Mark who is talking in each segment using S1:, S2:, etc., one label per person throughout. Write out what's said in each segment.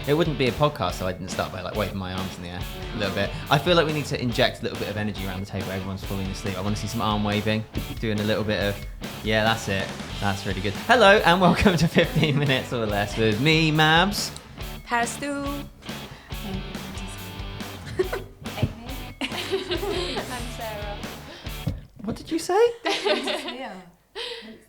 S1: It wouldn't be a podcast if I didn't start by like waving my arms in the air a little bit. I feel like we need to inject a little bit of energy around the table. Everyone's falling asleep. I want to see some arm waving, doing a little bit of, yeah, that's it. That's really good. Hello and welcome to 15 Minutes or Less with me, Mabs.
S2: Parastoo.
S3: Aimee. I'm Sarah.
S1: What did you say?
S4: Yeah.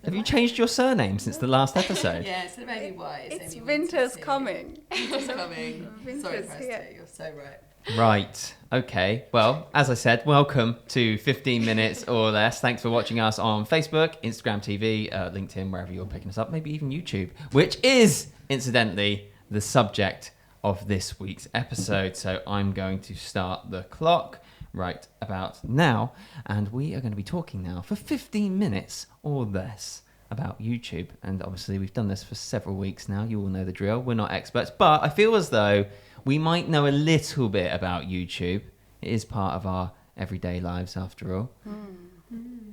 S1: Have you changed your surname since the last episode?
S4: Yeah, instead of Aimee White,
S2: It's
S4: Aimee
S2: winter's
S4: Winterishere.
S2: coming.
S4: Winter's coming.
S2: Winter's
S4: Sorry,
S2: here.
S4: Parastoo, you're so right.
S1: Right. Okay. Well, as I said, welcome to 15 Minutes or Less. Thanks for watching us on Facebook, Instagram TV, LinkedIn, wherever you're picking us up, maybe even YouTube, which is, incidentally, the subject of this week's episode. So I'm going to start the clock right about now, and we are going to be talking now for 15 minutes or less about YouTube. And obviously we've done this for several weeks now. You all know the drill. We're not experts, but I feel as though we might know a little bit about YouTube. It is part of our everyday lives after all.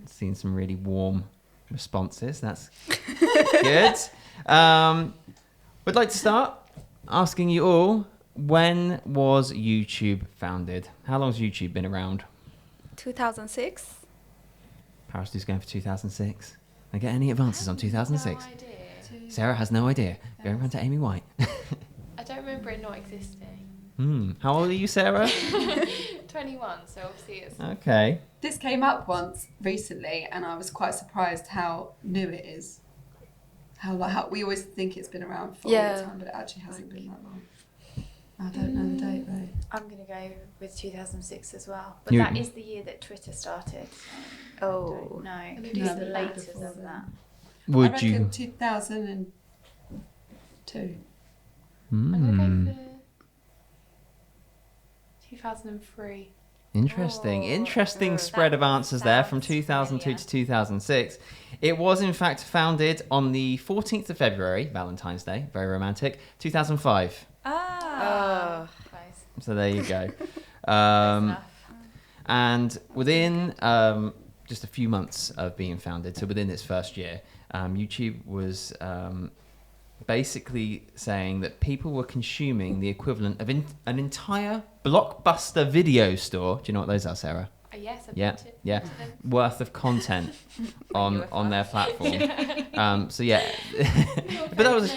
S1: Seen some really warm responses. That's good. Would like to start asking you all, when was YouTube founded? How long has YouTube been around?
S2: 2006.
S1: Parastoo's going for 2006. I get any advances on 2006?
S3: No idea.
S1: Sarah has no idea. Going around to Aimee White.
S3: I don't remember it not existing.
S1: How old are you, Sarah?
S3: 21, so obviously it's...
S1: Okay.
S4: This came up once recently, and I was quite surprised how new it is. How we always think it's been around for all
S2: Yeah.
S4: the time, but it actually hasn't been that long. I don't know the date though.
S5: I'm going to go with 2006 as well. But
S1: You-
S5: that is the year that Twitter started. So
S2: Oh.
S5: no,
S4: Maybe
S5: could be
S4: before
S5: later
S4: then.
S5: than that.
S4: I
S1: Would
S4: reckon
S1: you?
S4: 2002.
S3: I'm going to go for 2003.
S1: Interesting.
S5: Oh,
S1: Interesting
S5: that
S1: spread of answers there from
S5: sounds
S1: 2002
S5: familiar.
S1: to 2006. It was in fact founded on the 14th of February, Valentine's Day, very romantic, 2005.
S5: Ah.
S3: Close.
S1: So there you go.
S3: Enough.
S1: And within just a few months of being founded, so within its first year, YouTube was basically saying that people were consuming the equivalent of an entire Blockbuster video store. Do you know what those are, Sarah?
S3: Yes, I've
S1: Yeah,
S3: been to
S1: yeah.
S3: to them.
S1: Worth of content on their platform. So yeah, but that was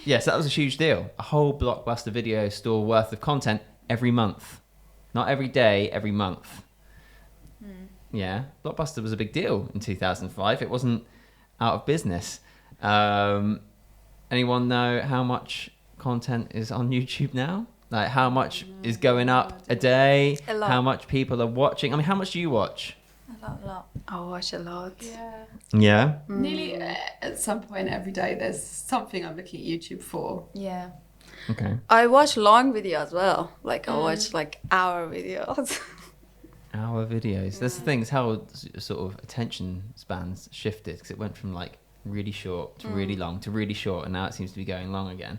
S1: yes, that was a huge deal. A whole Blockbuster video store worth of content every month, not every day, every month. Yeah, Blockbuster was a big deal in 2005. It wasn't out of business. Anyone know how much content is on YouTube now? Like how much is going up a day?
S2: A lot.
S1: How much people are watching? I mean, how much do you watch?
S5: A lot.
S2: I watch a lot.
S3: Yeah.
S1: Yeah.
S4: Nearly at some point every day, there's something I'm looking at YouTube for.
S5: Yeah.
S1: Okay.
S2: I watch long video as well. Like I watch like hour videos.
S1: Hour videos. That's the thing, is how sort of attention spans shifted, because it went from like really short to really long to really short, and now it seems to be going long again.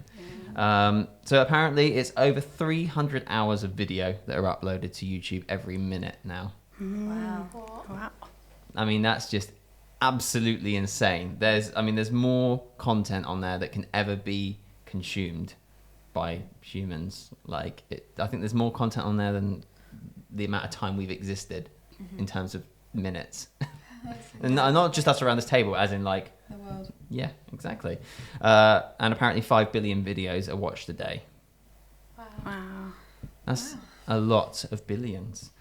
S1: So apparently it's over 300 hours of video that are uploaded to YouTube every minute now.
S5: Wow.
S3: What?
S2: Wow.
S1: I mean, that's just absolutely insane. There's more content on there that can ever be consumed by humans. Like, I think there's more content on there than the amount of time we've existed in terms of minutes. And not just us around this table, as in like,
S4: The world.
S1: yeah, exactly. And apparently 5 billion videos are watched a day.
S3: Wow.
S2: Wow.
S1: That's a lot of billions.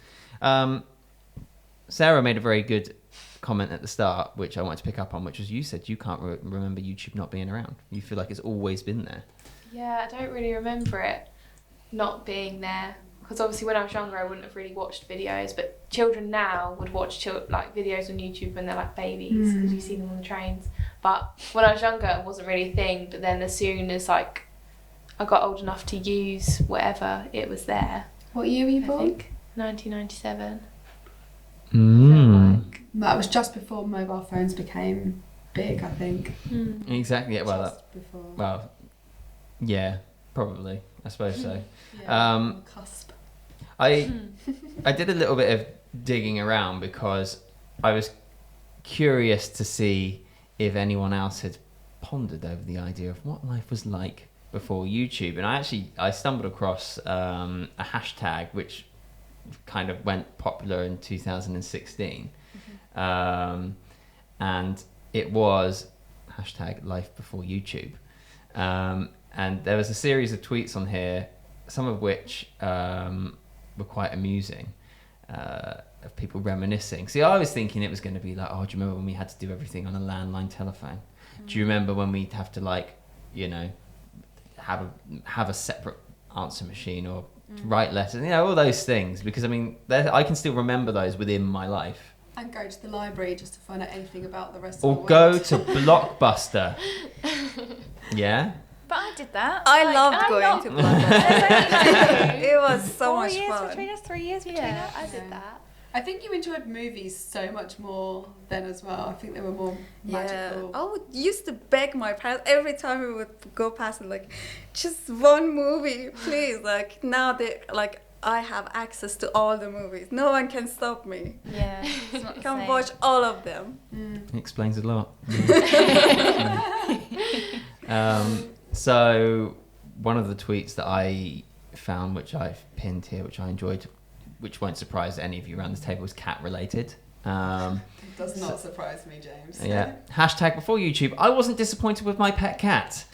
S1: Sarah made a very good comment at the start, which I wanted to pick up on, which was you said you can't remember YouTube not being around. You feel like it's always been there.
S3: Yeah, I don't really remember it not being there. Because obviously when I was younger, I wouldn't have really watched videos. But children now would watch like videos on YouTube when they're like babies, because you see them on the trains. But when I was younger, it wasn't really a thing. But then as soon as like I got old enough to use whatever, it was there.
S4: What year were you
S3: I
S4: born?
S3: think 1997.
S4: That was just before mobile phones became big, I think.
S1: Exactly. Yeah, well,
S4: Just before.
S1: well, yeah, probably. I suppose so.
S4: Yeah, on the cusp.
S1: I did a little bit of digging around because I was curious to see if anyone else had pondered over the idea of what life was like before YouTube, and I stumbled across a hashtag which kind of went popular in 2016, and it was hashtag life before YouTube, and there was a series of tweets on here, some of which were quite amusing, of people reminiscing. See, I was thinking it was going to be like, oh, do you remember when we had to do everything on a landline telephone? Do you remember when we'd have to, like, you know, have a separate answer machine or write letters, you know, all those things? Because I mean, I can still remember those within my life.
S4: And go to the library just to find out anything about the rest
S1: Or
S4: of the
S1: go
S4: world.
S1: to Blockbuster. Yeah.
S5: But I did that.
S2: I
S5: Like,
S2: loved
S5: I'm
S2: going
S5: not-
S2: to Blockbuster. It was so
S5: 4
S2: much
S5: years
S2: fun.
S5: between us, 3 years between
S3: Yeah,
S5: us.
S3: I did that.
S4: I think you enjoyed movies so much more then as well. I think they were more
S2: Yeah,
S4: magical.
S2: I would used to beg my parents every time we would go past it, like, just one movie, please. Like now they like I have access to all the movies. No one can stop me.
S5: Yeah, it's not
S2: I
S5: the
S2: can
S5: same.
S2: watch all of them.
S1: It explains a lot. So one of the tweets that I found, which I've pinned here, which I enjoyed, which won't surprise any of you around this table, was cat related.
S4: It does not surprise me, James.
S1: Yeah. Hashtag before YouTube, I wasn't disappointed with my pet cat.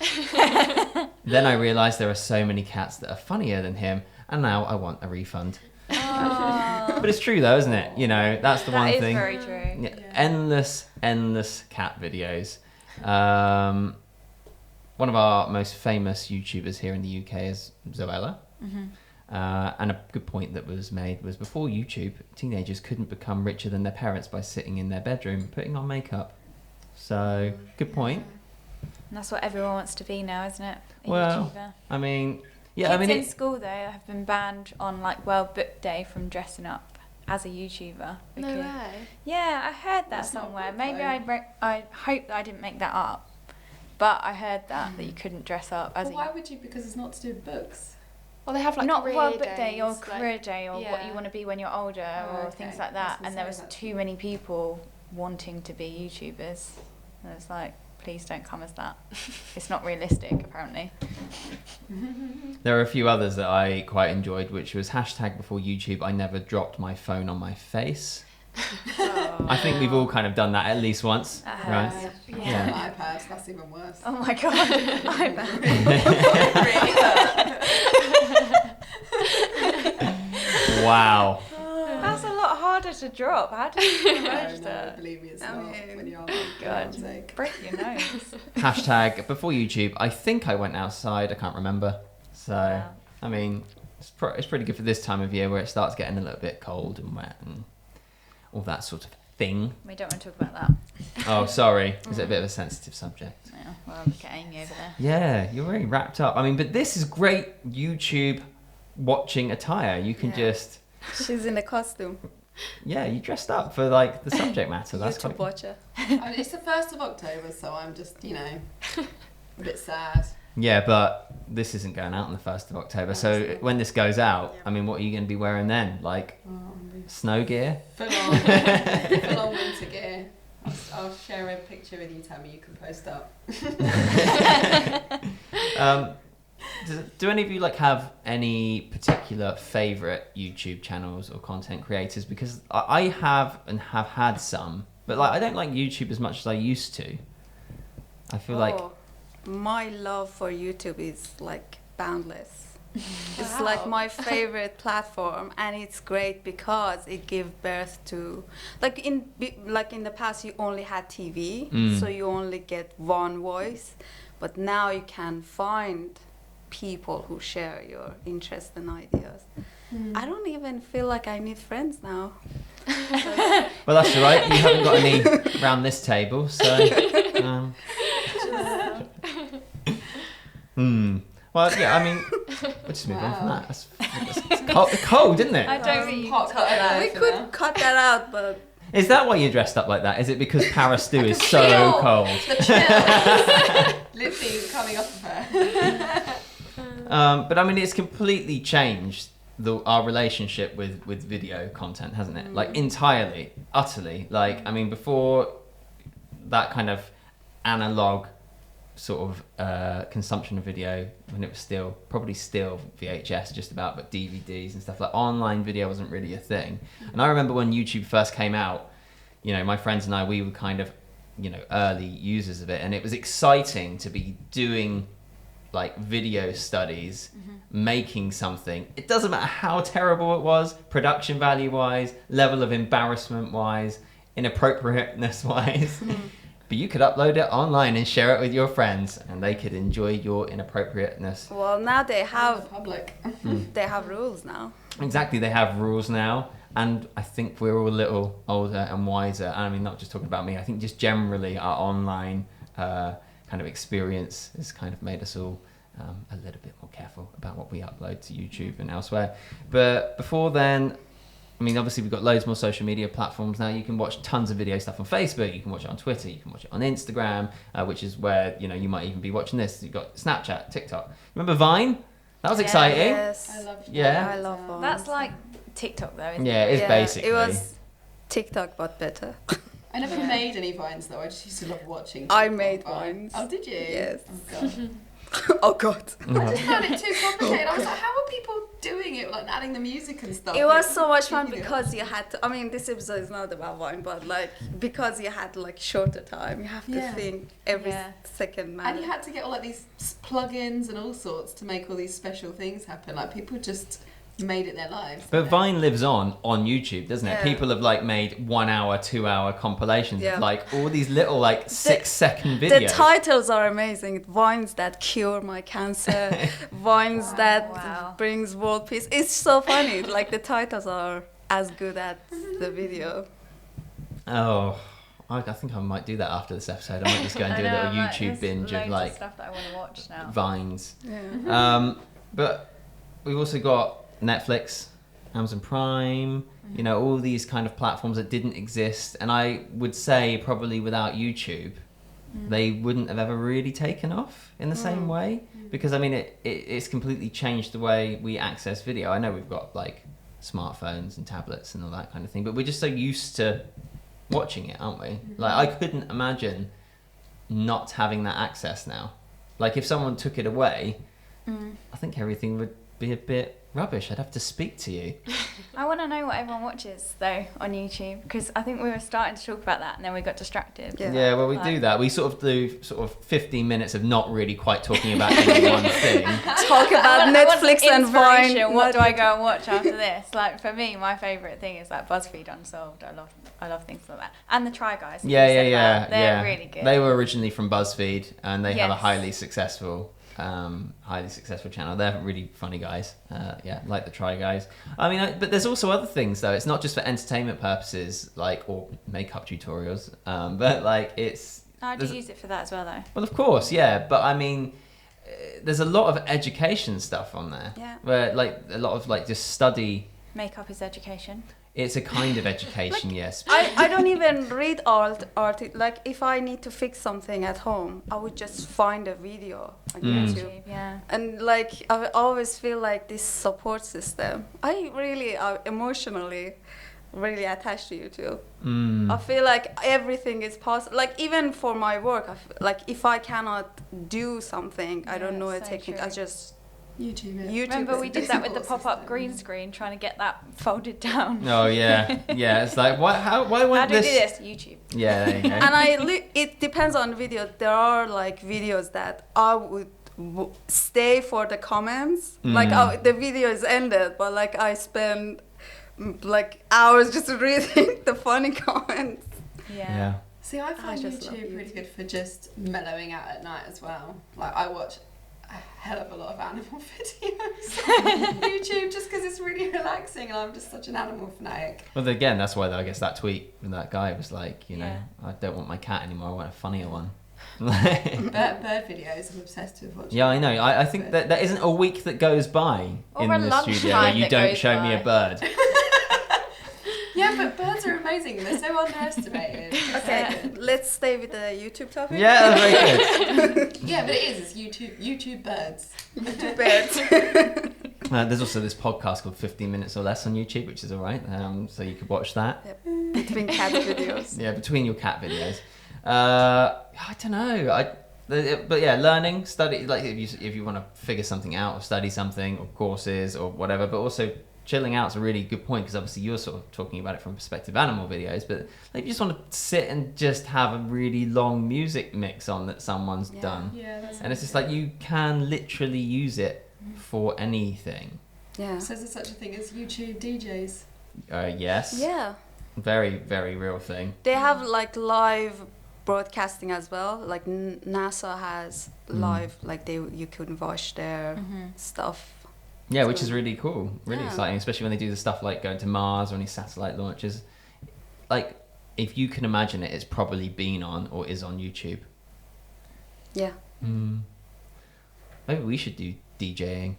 S1: Then I realised there are so many cats that are funnier than him, and now I want a refund. But it's true though, isn't it? You know, that's the
S5: That
S1: one
S5: is
S1: thing.
S5: very true.
S1: Yeah, endless cat videos. One of our most famous YouTubers here in the UK is Zoella. And a good point that was made was, before YouTube, teenagers couldn't become richer than their parents by sitting in their bedroom putting on makeup. So, good point.
S5: And that's what everyone wants to be now, isn't it? A
S1: Well,
S5: YouTuber.
S1: I mean, yeah,
S5: Kids
S1: I mean,
S5: in school though have been banned on like World Book Day from dressing up as a YouTuber.
S3: No
S5: because-
S3: way.
S5: Yeah, I heard that
S4: That's not
S5: somewhere.
S4: good,
S5: Maybe
S4: though.
S5: I hope that I didn't make that up, but I heard that you couldn't dress up as
S4: But why would you? Because it's not to do with books.
S3: Well, they have like
S5: not
S3: career
S5: World Book Day or
S3: days, like-
S5: career day or what
S3: yeah.
S5: you want to be when you're older
S4: Oh,
S5: or
S4: okay.
S5: things like
S4: I
S5: that.
S4: was
S5: And there
S4: gonna
S5: was
S4: say that.
S5: too many people wanting to be YouTubers. And it's like, please don't come as that. It's not realistic, apparently.
S1: there are a few others that I quite enjoyed, which was hashtag before YouTube, I never dropped my phone on my face. I think we've all kind of done that at least once, right?
S4: Yeah.
S1: Yeah.
S4: On an iPad, that's even worse.
S5: Oh my god, I'm
S1: Wow.
S5: That's a lot harder to drop. How do you manage
S4: No,
S5: that?
S4: believe me, it's
S2: I
S4: not.
S2: mean,
S4: When you're
S5: God.
S4: sake.
S5: Break your nose.
S1: Hashtag before YouTube, I think I went outside, I can't remember. So,
S5: Wow.
S1: I mean, it's pretty good for this time of year where it starts getting a little bit cold and wet and all that sort of thing.
S5: We don't want to talk about that.
S1: Oh, sorry. Is it a bit of a sensitive subject?
S5: Yeah, well, look at Aimee over there.
S1: Yeah, you're very wrapped up. I mean, but this is great YouTube watching attire. You can
S2: Yeah.
S1: just,
S2: She's in a costume.
S1: yeah, you dressed up for like the subject matter. That's
S2: YouTube
S1: quite
S2: watcher.
S4: I mean, it's the 1st of October, so I'm just, a bit sad.
S1: Yeah, but this isn't going out on the 1st of October. So when this goes out, I mean, what are you going to be wearing then? Like snow gear?
S4: Full on winter gear. I'll share a picture with you, Tammy. You can post up.
S1: Do any of you like have any particular favorite YouTube channels or content creators? Because I have and have had some, but like I don't like YouTube as much as I used to. I feel like
S2: My love for YouTube is like boundless. It's
S3: Wow.
S2: like my favorite platform, and it's great because it gives birth to, like in the past you only had TV, so you only get one voice, but now you can find people who share your interests and ideas. I don't even feel like I need friends now.
S1: well, that's all right. You haven't got any around this table, so. Well, yeah. I mean, we'll just move on from that. It's cold, isn't it?
S5: I don't think you
S4: hot
S5: can top that.
S2: We could cut that out, but
S1: Is that why you're dressed up like that? Is it because Parastoo is so
S4: feel
S1: cold?
S4: The chills literally coming off of her.
S1: But I mean, it's completely changed our relationship with video content, hasn't it? Like entirely, utterly. Like, I mean, before that kind of analog sort of consumption of video when it was probably still VHS just about, but DVDs and stuff. Like online video wasn't really a thing. And I remember when YouTube first came out, you know, my friends and I, we were kind of, you know, early users of it, and it was exciting to be doing like video studies, making something. It doesn't matter how terrible it was, production value wise, level of embarrassment wise, inappropriateness wise. But you could upload it online and share it with your friends, and they could enjoy your inappropriateness.
S2: Well, now they have
S4: public.
S2: they have rules now.
S1: Exactly, they have rules now, and I think we're all a little older and wiser. And I mean, not just talking about me. I think just generally our online kind of experience has kind of made us all a little bit more careful about what we upload to YouTube and elsewhere. But before then, I mean, obviously we've got loads more social media platforms now. You can watch tons of video stuff on Facebook. You can watch it on Twitter. You can watch it on Instagram, which is where, you know, you might even be watching this. You've got Snapchat, TikTok. Remember Vine? That was exciting.
S2: Yes.
S4: I love
S1: Yeah.
S2: I love Vine.
S5: That's like TikTok though, isn't
S1: Yeah,
S5: it?
S1: it's basically.
S2: It was TikTok, but better.
S4: I never made any Vines though. I just used to love watching.
S2: I
S4: people.
S2: made Vines.
S4: Oh, did you?
S2: Yes.
S4: Oh, God.
S2: Oh God.
S4: I just found it too complicated. I was like, how are people doing it? Like adding the music and stuff.
S2: It was so much fun
S4: Keeping it.
S2: because you had to. I mean, this episode is not about Vine, but like because you had like shorter time, you have to
S4: Yeah.
S2: think every
S5: Yeah.
S2: second.
S4: And you had to get all like these plugins and all sorts to make all these special things happen. Like people just made it their lives.
S1: But Vine lives on YouTube, doesn't it?
S2: Yeah.
S1: People have like made 1 hour, 2 hour compilations
S2: Yeah.
S1: of like all these little like 6-second videos.
S2: The titles are amazing. Vines that cure my cancer. Vines that
S5: Wow.
S2: brings world peace. It's so funny. Like the titles are as good as the video.
S1: Oh, I think I might do that after this episode. I might just go and do a little YouTube binge of like
S5: stuff that I want to watch now.
S1: Vines.
S2: Yeah.
S1: But we've also got Netflix, Amazon Prime, you know, all these kind of platforms that didn't exist. And I would say probably without YouTube, they wouldn't have ever really taken off in the same way. Because I mean, it's completely changed the way we access video. I know we've got like smartphones and tablets and all that kind of thing, but we're just so used to watching it, aren't we? Like I couldn't imagine not having that access now. Like if someone took it away, I think everything would be a bit rubbish. I'd have to speak to you.
S5: I want to know what everyone watches though on YouTube, because I think we were starting to talk about that and then we got distracted.
S2: Yeah.
S1: Yeah, well, we do that. We sort of do sort of 15 minutes of not really quite talking about any one thing.
S2: Talk about
S5: I want
S2: Netflix
S5: some
S2: and Vine.
S5: inspiration. What do I go and watch after this? Like for me, my favourite thing is like BuzzFeed Unsolved. I love things like that. And the Try Guys.
S1: Yeah.
S5: They're really good.
S1: They were originally from BuzzFeed, and they have a
S5: Yes.
S1: highly successful channel. They're really funny guys. Like the Try Guys. I mean, but there's also other things though. It's not just for entertainment purposes, like or makeup tutorials. But like it's.
S5: I do
S1: there's-
S5: use it for that as well though.
S1: Well, of course, yeah. But I mean, there's a lot of education stuff on there.
S2: Yeah.
S1: Where like a lot of like just study.
S5: Makeup is education.
S1: It's a kind of education, yes.
S2: I don't even read art. Like if I need to fix something at home, I would just find a video on YouTube.
S5: YouTube, yeah.
S2: And like I always feel like this support system. I really emotionally really attached to YouTube. I feel like everything is possible. Like even for my work, like if I cannot do something, I don't
S5: Yeah,
S2: know a
S5: so
S2: technique.
S5: true.
S2: I just
S4: YouTube.
S2: YouTube.
S5: Remember
S2: is
S5: we
S2: a
S5: did that with the
S4: support
S5: pop-up
S4: system.
S5: green screen, trying to get that folded down.
S1: Oh yeah. It's like why
S5: How
S1: won't
S5: do we
S1: this?
S5: do this? YouTube.
S1: Yeah, there you go.
S2: And it depends on the video. There are like videos that I would stay for the comments. Like the video is ended, but like I spend like hours just reading the funny comments.
S1: Yeah.
S4: See, I find
S2: just love
S4: YouTube really
S2: YouTube.
S4: good for just mellowing out at night as well. Like I watch a hell of a lot of animal videos on YouTube just because it's really relaxing, and I'm just such an animal fanatic.
S1: Well, again, that's why I guess that tweet from that guy was like, you know,
S5: Yeah.
S1: I don't want my cat anymore. I want a funnier one.
S4: Bird videos, I'm obsessed with watching.
S1: Yeah, I know. I think that there isn't a week that goes by
S5: Or
S1: in
S5: a
S1: the studio where
S5: lunchtime
S1: you
S5: that
S1: don't
S5: goes
S1: show me a
S5: by.
S1: bird.
S4: Yeah, but birds are amazing. They're so underestimated.
S2: Okay, let's stay with the YouTube topic.
S1: Yeah, that's very good.
S4: Yeah, but it is. It's YouTube birds.
S2: YouTube birds.
S1: There's also this podcast called 15 Minutes or Less on YouTube, which is all right. So you could watch that.
S2: Between cat videos.
S1: Yeah, between your cat videos. I don't know. But yeah, learning, study, like if you want to figure something out or study something or courses or whatever, but also chilling out is a really good point because obviously you're sort of talking about it from perspective animal videos, but like you just want to sit and just have a really long music mix on that someone's done.
S4: Yeah, that's
S1: And it's just like you can literally use it for anything.
S2: Yeah.
S4: So is there such a thing as YouTube DJs?
S1: Yes.
S2: Yeah.
S1: Very, very real thing.
S2: They have like live broadcasting as well. Like NASA has live, like you could watch their stuff.
S1: Yeah, which is really cool, really
S2: Yeah.
S1: exciting, especially when they do the stuff like going to Mars or any satellite launches. Like, if you can imagine it, it's probably been on or is on YouTube.
S2: Yeah.
S1: Maybe we should do DJing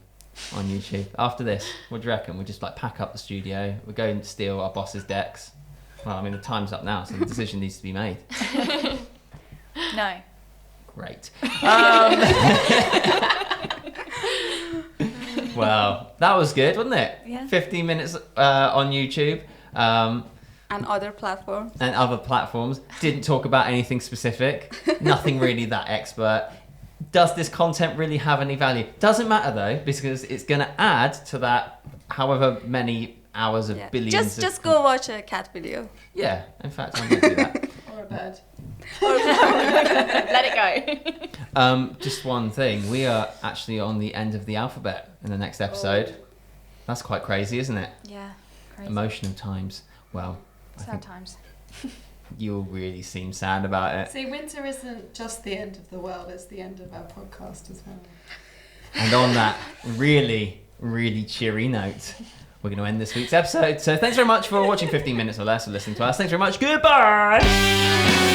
S1: on YouTube after this. What do you reckon? We'll just like pack up the studio. We'll go and steal our boss's decks. Well, I mean, the time's up now, so the decision needs to be made.
S5: No.
S1: Great. Well, that was good, wasn't it?
S5: Yeah.
S1: 15 minutes on YouTube.
S2: And other platforms.
S1: And other platforms. Didn't talk about anything specific. Nothing really that expert. Does this content really have any value? Doesn't matter though, because it's going to add to that however many hours of billions
S2: Just go watch a cat video.
S1: Yeah, in fact, I'm going to do that.
S4: Or a bird.
S5: Let it go.
S1: Just one thing. We are actually on the end of the alphabet in the next episode. That's quite crazy, isn't it?
S5: Yeah. Crazy.
S1: Emotional times. Well, I
S5: Sad
S1: think
S5: times.
S1: you all really seem sad about it.
S4: See, winter isn't just the end of the world, it's the end of our podcast as well.
S1: And on that really, really cheery note, we're going to end this week's episode. So thanks very much for watching 15 minutes or less or listening to us. Thanks very much. Goodbye.